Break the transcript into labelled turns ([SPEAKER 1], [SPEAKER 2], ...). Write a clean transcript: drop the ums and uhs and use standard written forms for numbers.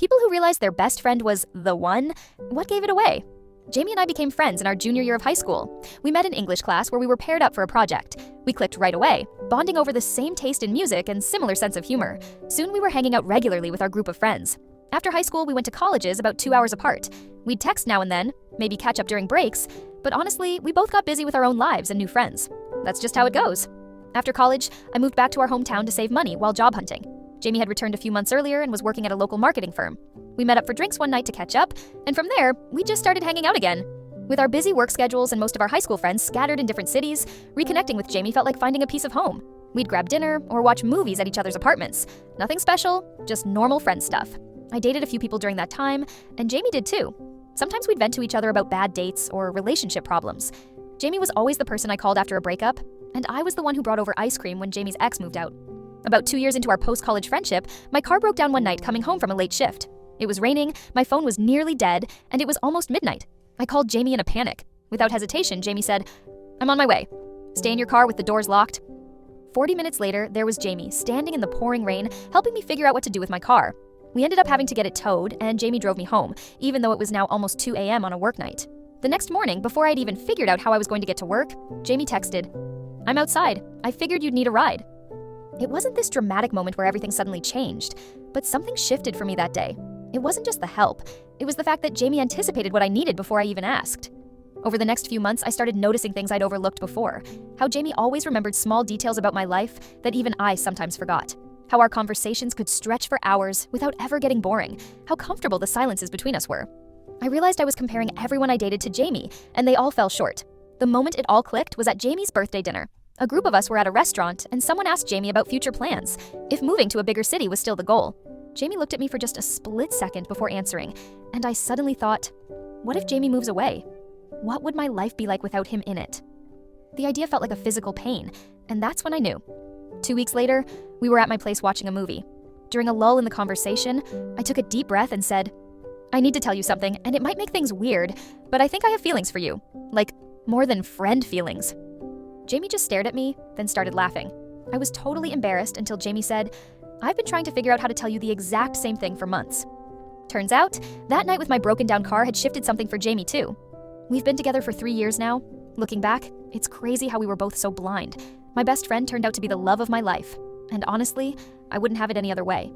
[SPEAKER 1] People who realized their best friend was the one, what gave it away? Jamie and I became friends in our junior year of high school. We met in English class where we were paired up for a project. We clicked right away, bonding over the same taste in music and similar sense of humor. Soon we were hanging out regularly with our group of friends. After high school, we went to colleges about 2 hours apart. We'd text now and then, maybe catch up during breaks, but honestly, we both got busy with our own lives and new friends. That's just how it goes. After college, I moved back to our hometown to save money while job hunting. Jamie had returned a few months earlier and was working at a local marketing firm. We met up for drinks one night to catch up, and from there, we just started hanging out again. With our busy work schedules and most of our high school friends scattered in different cities, reconnecting with Jamie felt like finding a piece of home. We'd grab dinner or watch movies at each other's apartments. Nothing special, just normal friend stuff. I dated a few people during that time, and Jamie did too. Sometimes we'd vent to each other about bad dates or relationship problems. Jamie was always the person I called after a breakup, and I was the one who brought over ice cream when Jamie's ex moved out. About 2 years into our post-college friendship, my car broke down one night coming home from a late shift. It was raining, my phone was nearly dead, and it was almost midnight. I called Jamie in a panic. Without hesitation, Jamie said, "I'm on my way. Stay in your car with the doors locked." 40 minutes later, there was Jamie, standing in the pouring rain, helping me figure out what to do with my car. We ended up having to get it towed, and Jamie drove me home, even though it was now almost 2 a.m. on a work night. The next morning, before I'd even figured out how I was going to get to work, Jamie texted, "I'm outside. I figured you'd need a ride." It wasn't this dramatic moment where everything suddenly changed, but something shifted for me that day. It wasn't just the help, it was the fact that Jamie anticipated what I needed before I even asked. Over the next few months, I started noticing things I'd overlooked before. How Jamie always remembered small details about my life that even I sometimes forgot. How our conversations could stretch for hours without ever getting boring. How comfortable the silences between us were. I realized I was comparing everyone I dated to Jamie, and they all fell short. The moment it all clicked was at Jamie's birthday dinner. A group of us were at a restaurant, and someone asked Jamie about future plans, if moving to a bigger city was still the goal. Jamie looked at me for just a split second before answering, and I suddenly thought, what if Jamie moves away? What would my life be like without him in it? The idea felt like a physical pain, and that's when I knew. 2 weeks later, we were at my place watching a movie. During a lull in the conversation, I took a deep breath and said, "I need to tell you something, and it might make things weird, but I think I have feelings for you. Like, more than friend feelings." Jamie just stared at me, then started laughing. I was totally embarrassed until Jamie said, "I've been trying to figure out how to tell you the exact same thing for months." Turns out, that night with my broken down car had shifted something for Jamie too. We've been together for 3 years now. Looking back, it's crazy how we were both so blind. My best friend turned out to be the love of my life. And honestly, I wouldn't have it any other way.